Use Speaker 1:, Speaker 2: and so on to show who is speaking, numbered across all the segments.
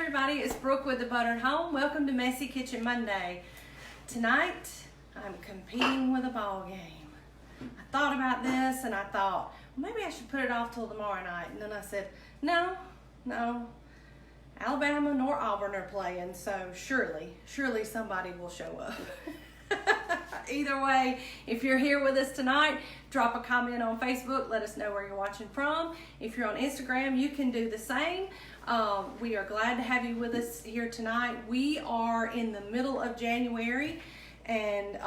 Speaker 1: everybody, it's Brooke with the Buttered Home. Welcome to Messy Kitchen Monday. Tonight, I'm competing with a ball game. I thought about this and I thought, well, maybe I should put it off till tomorrow night. And then I said, no, Alabama nor Auburn are playing, so surely somebody will show up. Either way, if you're here with us tonight, drop a comment on Facebook. Let us know where you're watching from. If you're on Instagram, you can do the same. We are glad to have you with us here tonight. We are in the middle of January, and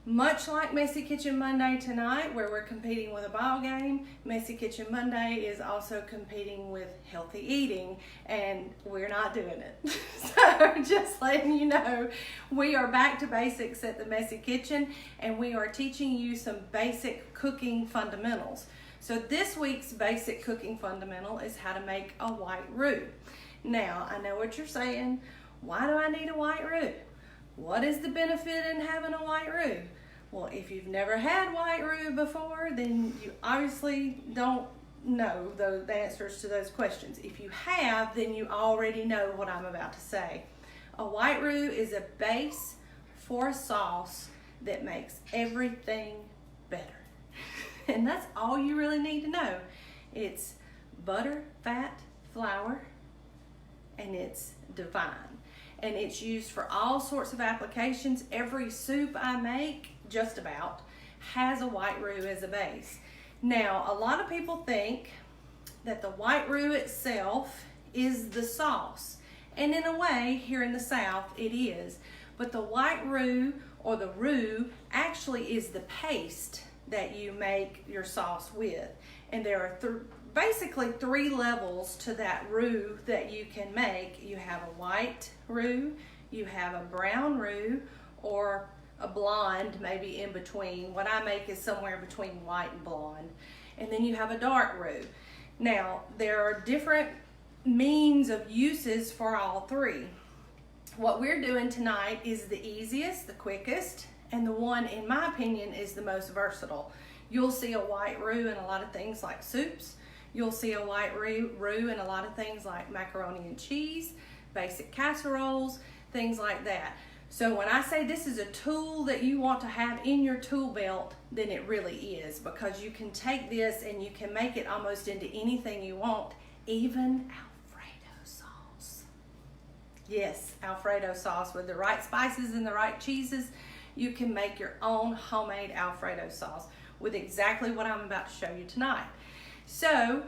Speaker 1: much like Messy Kitchen Monday tonight, where we're competing with a ball game, Messy Kitchen Monday is also competing with healthy eating, and we're not doing it. So just letting you know, we are back to basics at the Messy Kitchen, and we are teaching you some basic cooking fundamentals. So this week's basic cooking fundamental is how to make a white roux. Now, I know what you're saying. Why do I need a white roux? What is the benefit in having a white roux? Well, if you've never had white roux before, then you obviously don't know the answers to those questions. If you have, then you already know what I'm about to say. A white roux is a base for a sauce that makes everything better. And that's all you really need to know. It's butter, fat, flour, and it's divine. And it's used for all sorts of applications. Every soup I make, just about, has a white roux as a base. Now, a lot of people think that the white roux itself is the sauce. And in a way, here in the South, it is. But the white roux, or the roux, actually is the paste that you make your sauce with. And there are basically three levels to that roux that you can make. You have a white roux, you have a brown roux, or a blonde, maybe in between. What I make is somewhere between white and blonde. And then you have a dark roux. Now, there are different means of uses for all three. What we're doing tonight is the easiest, the quickest, and the one, in my opinion, is the most versatile. You'll see a white roux in a lot of things like soups. You'll see a white roux in a lot of things like macaroni and cheese, basic casseroles, things like that. So when I say this is a tool that you want to have in your tool belt, then it really is, because you can take this and you can make it almost into anything you want, even Alfredo sauce. Yes, Alfredo sauce with the right spices and the right cheeses. You can make your own homemade Alfredo sauce with exactly what I'm about to show you tonight. So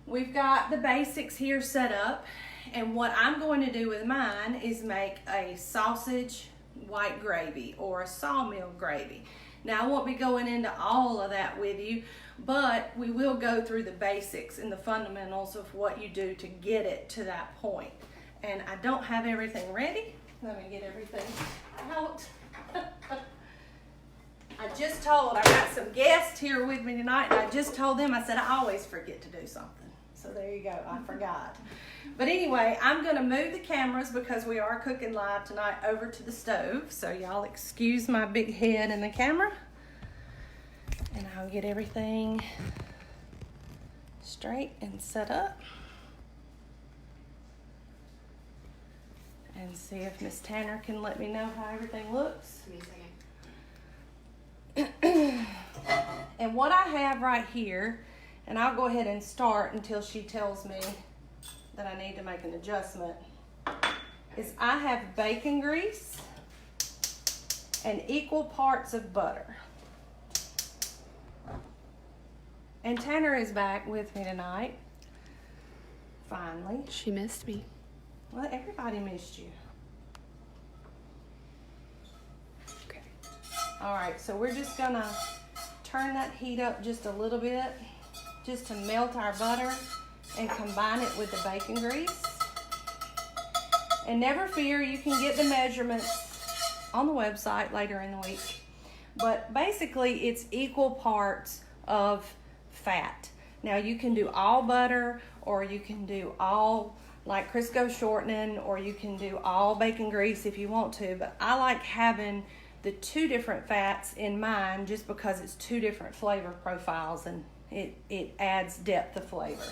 Speaker 1: we've got the basics here set up, and what I'm going to do with mine is make a sausage white gravy or a sawmill gravy. Now, I won't be going into all of that with you, but we will go through the basics and the fundamentals of what you do to get it to that point. And I don't have everything ready. Let me get everything out. I got some guests here with me tonight, and I just told them, I said, I always forget to do something. So there you go, I forgot. But anyway, I'm gonna move the cameras, because we are cooking live tonight, over to the stove. So y'all excuse my big head in the camera. And I'll get everything straight and set up. And see if Miss Tanner can let me know how everything looks.
Speaker 2: Give me a second.
Speaker 1: And what I have right here, and I'll go ahead and start until she tells me that I need to make an adjustment, is I have bacon grease and equal parts of butter. And Tanner is back with me tonight, finally.
Speaker 2: She missed me.
Speaker 1: Well, everybody missed you.
Speaker 2: Okay.
Speaker 1: All right, so we're just gonna turn that heat up just a little bit, just to melt our butter and combine it with the bacon grease. And never fear, you can get the measurements on the website later in the week. But basically, it's equal parts of fat. Now, you can do all butter, or you can do all like Crisco shortening, or you can do all bacon grease if you want to. But I like having the two different fats in mine, just because it's two different flavor profiles, and it adds depth of flavor.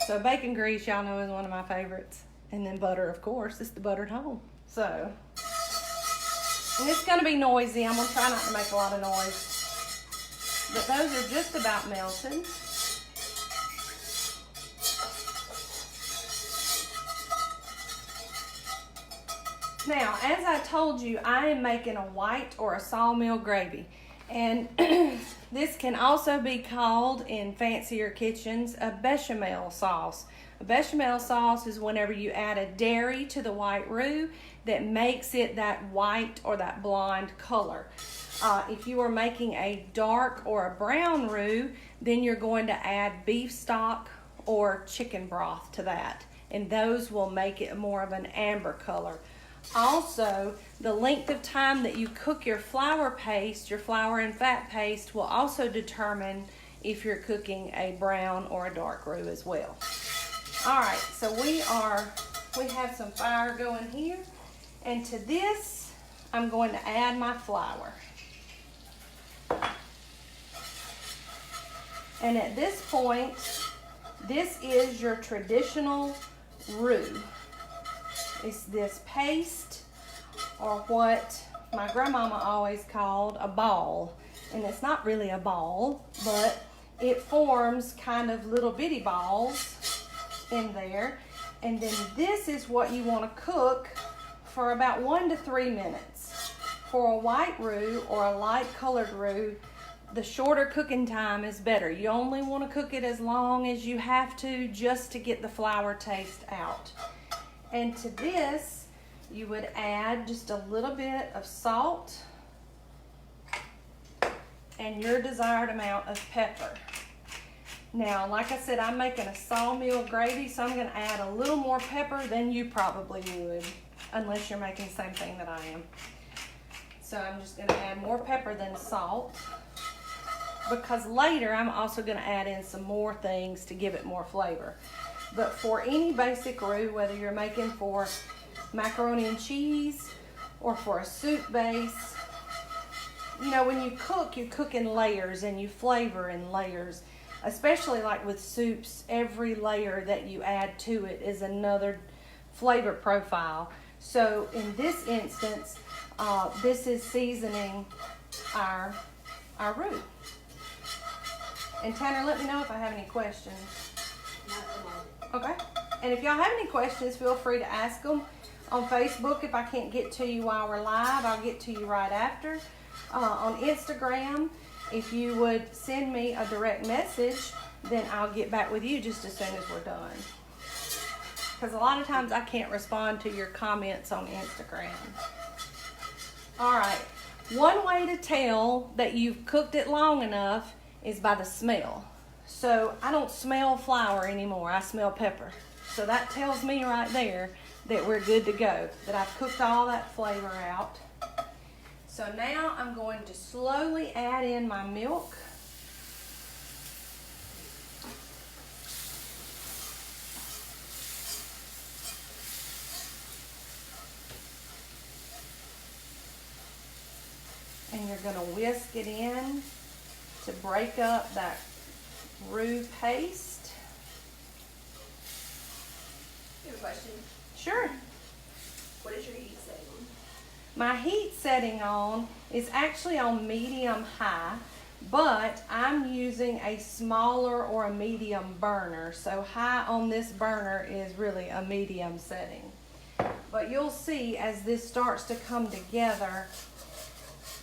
Speaker 1: So bacon grease, y'all know, is one of my favorites. And then butter, of course. It's the buttered home. So, and it's going to be noisy. I'm going to try not to make a lot of noise. But those are just about melted. Now, as I told you, I am making a white or a sawmill gravy. And this can also be called, in fancier kitchens, a bechamel sauce. A bechamel sauce is whenever you add a dairy to the white roux that makes it that white or that blonde color. If you are making a dark or a brown roux, then you're going to add beef stock or chicken broth to that. And those will make it more of an amber color. Also, the length of time that you cook your flour paste, your flour and fat paste, will also determine if you're cooking a brown or a dark roux as well. All right, so we have some fire going here, and to this, I'm going to add my flour. And at this point, this is your traditional roux. It's this paste, or what my grandmama always called a ball. And it's not really a ball, but it forms kind of little bitty balls in there. And then this is what you want to cook for about 1 to 3 minutes. For a white roux or a light colored roux, the shorter cooking time is better. You only want to cook it as long as you have to, just to get the flour taste out. And to this, you would add just a little bit of salt and your desired amount of pepper. Now, like I said, I'm making a sawmill gravy, so I'm going to add a little more pepper than you probably would, unless you're making the same thing that I am. So I'm just going to add more pepper than salt, because later I'm also going to add in some more things to give it more flavor. But for any basic roux, whether you're making for macaroni and cheese or for a soup base, you know, when you cook in layers and you flavor in layers. Especially like with soups, every layer that you add to it is another flavor profile. So in this instance, this is seasoning our roux. And Tanner, let me know if I have any questions. Okay. And if y'all have any questions, feel free to ask them on Facebook. If I can't get to you while we're live, I'll get to you right after. On Instagram, if you would send me a direct message, then I'll get back with you just as soon as we're done. Because a lot of times I can't respond to your comments on Instagram. All right. One way to tell that you've cooked it long enough is by the smell. So I don't smell flour anymore, I smell pepper. So that tells me right there that we're good to go, that I've cooked all that flavor out. So now I'm going to slowly add in my milk. And you're going to whisk it in to break up that roux paste.
Speaker 2: I have a question.
Speaker 1: Sure.
Speaker 2: What is your heat setting on?
Speaker 1: My heat setting on is actually on medium-high, but I'm using a smaller or a medium burner. So high on this burner is really a medium setting. But you'll see as this starts to come together,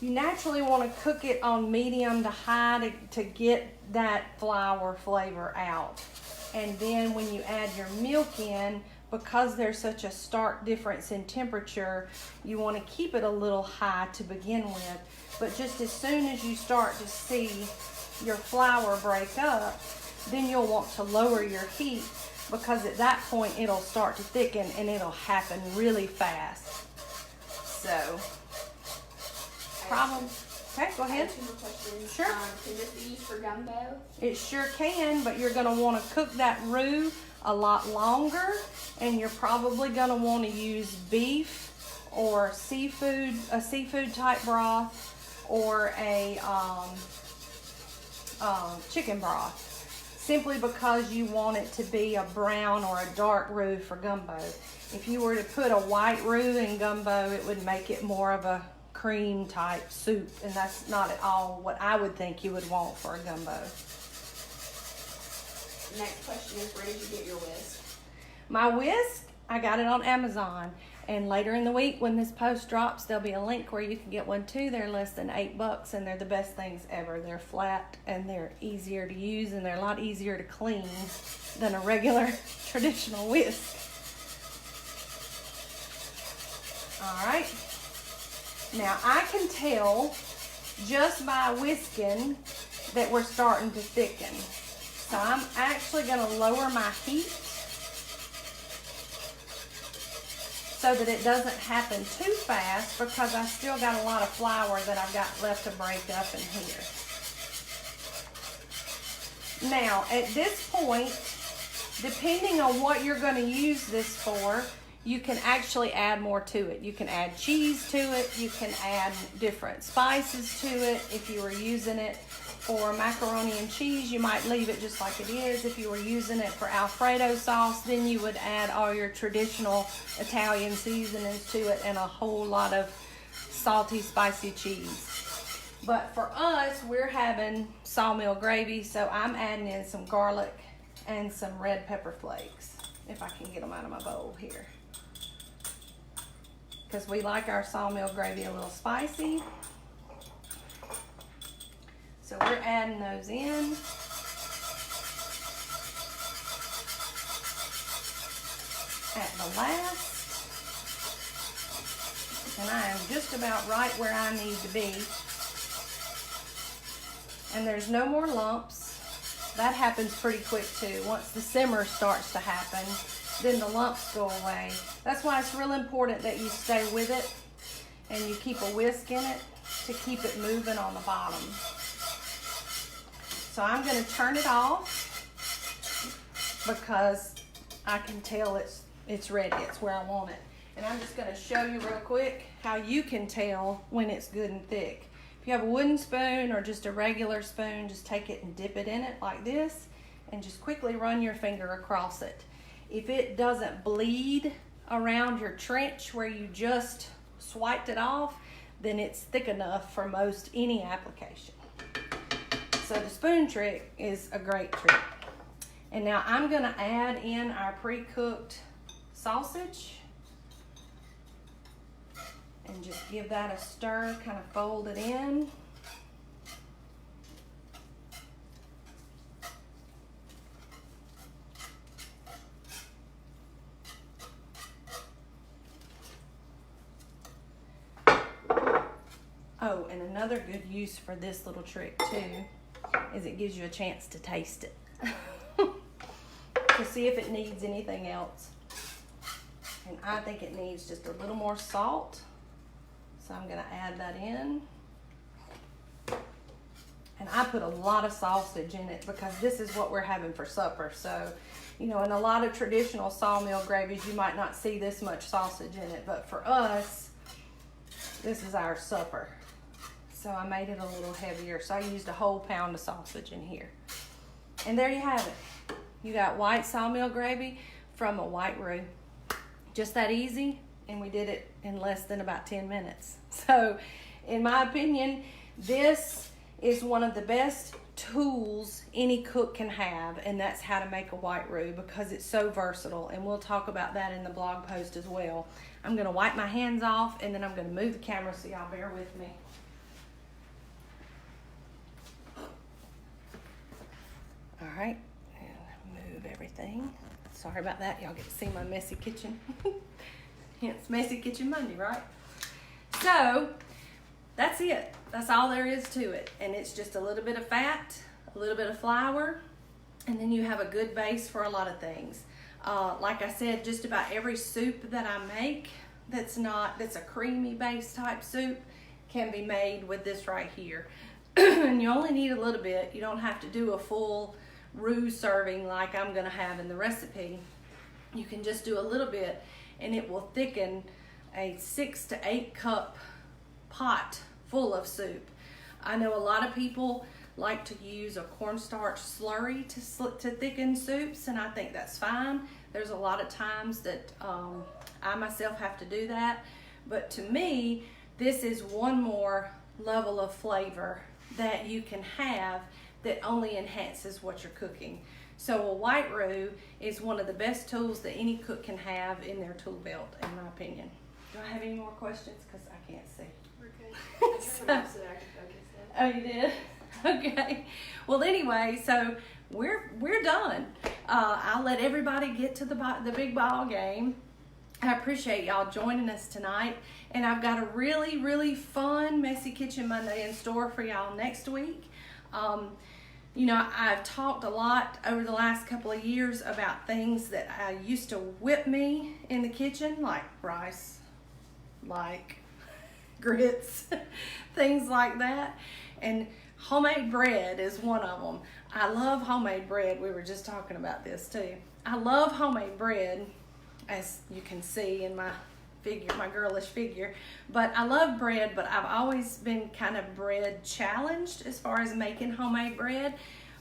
Speaker 1: you naturally want to cook it on medium to high to get that flour flavor out. And then when you add your milk in, because there's such a stark difference in temperature, you want to keep it a little high to begin with. But just as soon as you start to see your flour break up, then you'll want to lower your heat, because at that point it'll start to thicken and it'll happen really fast. So, problem. Okay, go ahead.
Speaker 2: I have 2 more questions.
Speaker 1: Sure.
Speaker 2: Can this be used for gumbo?
Speaker 1: It sure can, but you're going to want to cook that roux a lot longer, and you're probably going to want to use beef or seafood, a seafood type broth, or a chicken broth. simply because you want it to be a brown or a dark roux for gumbo. If you were to put a white roux in gumbo, it would make it more of a cream type soup, and that's not at all what I would think you would want for a gumbo.
Speaker 2: Next question is, where did you get your whisk?
Speaker 1: My whisk, I got it on Amazon, and later in the week when this post drops, there'll be a link where you can get one too. They're less than $8, and they're the best things ever. They're flat and they're easier to use, and they're a lot easier to clean than a regular traditional whisk. All right. Now I can tell just by whisking that we're starting to thicken. So I'm actually going to lower my heat so that it doesn't happen too fast, because I still got a lot of flour that I've got left to break up in here. Now at this point, depending on what you're going to use this for, you can actually add more to it. You can add cheese to it. You can add different spices to it. If you were using it for macaroni and cheese, you might leave it just like it is. If you were using it for Alfredo sauce, then you would add all your traditional Italian seasonings to it and a whole lot of salty, spicy cheese. But for us, we're having sawmill gravy, so I'm adding in some garlic and some red pepper flakes, if I can get them out of my bowl here, because we like our sawmill gravy a little spicy. So we're adding those in. At the last. And I am just about right where I need to be. And there's no more lumps. That happens pretty quick too. Once the simmer starts to happen, then the lumps go away. That's why it's real important that you stay with it and you keep a whisk in it to keep it moving on the bottom. So I'm going to turn it off because I can tell it's ready. It's where I want it. And I'm just going to show you real quick how you can tell when it's good and thick. If you have a wooden spoon or just a regular spoon, just take it and dip it in it like this and just quickly run your finger across it. If it doesn't bleed around your trench where you just swiped it off, then it's thick enough for most any application. So the spoon trick is a great trick. And now I'm going to add in our pre-cooked sausage and just give that a stir, kind of fold it in. Oh, and another good use for this little trick too is it gives you a chance to taste it to see if it needs anything else. And I think it needs just a little more salt, so I'm going to add that in. And I put a lot of sausage in it because this is what we're having for supper. So, you know, in a lot of traditional sawmill gravies, you might not see this much sausage in it, but for us, this is our supper. So I made it a little heavier. So I used a whole pound of sausage in here. And there you have it. You got white sawmill gravy from a white roux. Just that easy, and we did it in less than about 10 minutes. So in my opinion, this is one of the best tools any cook can have, and that's how to make a white roux, because it's so versatile, and we'll talk about that in the blog post as well. I'm going to wipe my hands off, and then I'm going to move the camera, so y'all bear with me. All right, and move everything. Sorry about that. Y'all get to see my messy kitchen. It's Messy Kitchen Monday, right? So that's it. That's all there is to it. And it's just a little bit of fat, a little bit of flour, and then you have a good base for a lot of things. Like I said, just about every soup that I make that's a creamy base type soup can be made with this right here. And you only need a little bit. You don't have to do a full roux serving like I'm gonna have in the recipe. You can just do a little bit, and it will thicken a 6 to 8 cup pot full of soup. I know a lot of people like to use a cornstarch slurry to thicken soups, and I think that's fine. There's a lot of times that I myself have to do that, but to me, this is one more level of flavor that you can have that only enhances what you're cooking. So a white roux is one of the best tools that any cook can have in their tool belt, in my opinion. Do I have any more questions? Because I can't see.
Speaker 2: We're good. I turned them off so that I could focus then.
Speaker 1: Oh, you did? Okay. Well, anyway, so we're done. I'll let everybody get to the big ball game. I appreciate y'all joining us tonight, and I've got a really, really fun Messy Kitchen Monday in store for y'all next week. You know, I've talked a lot over the last couple of years about things that used to whip me in the kitchen, like rice, like grits, things like that. And homemade bread is one of them. I love homemade bread. We were just talking about this too. I love homemade bread, as you can see in my figure, my girlish figure. But I love bread, but I've always been kind of bread challenged as far as making homemade bread.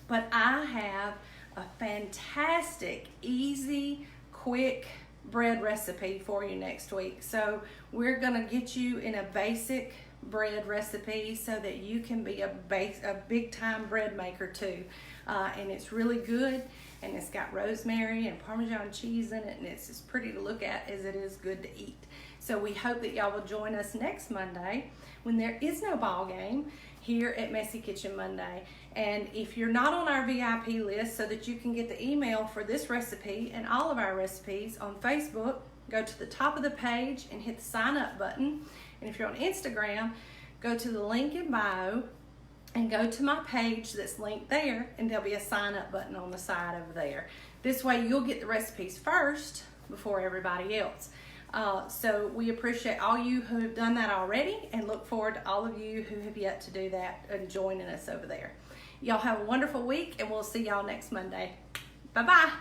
Speaker 1: But I have a fantastic, easy, quick bread recipe for you next week. So we're gonna get you in a basic bread recipe so that you can be a big time bread maker too. And it's really good, and it's got rosemary and Parmesan cheese in it, and it's as pretty to look at as it is good to eat. So we hope that y'all will join us next Monday when there is no ball game here at Messy Kitchen Monday. And if you're not on our VIP list so that you can get the email for this recipe and all of our recipes on Facebook, go to the top of the page and hit the sign up button. And if you're on Instagram, go to the link in bio and go to my page that's linked there, and there'll be a sign up button on the side over there. This way you'll get the recipes first before everybody else. So we appreciate all you who have done that already, and look forward to all of you who have yet to do that and joining us over there. Y'all have a wonderful week, and we'll see y'all next Monday. Bye-bye.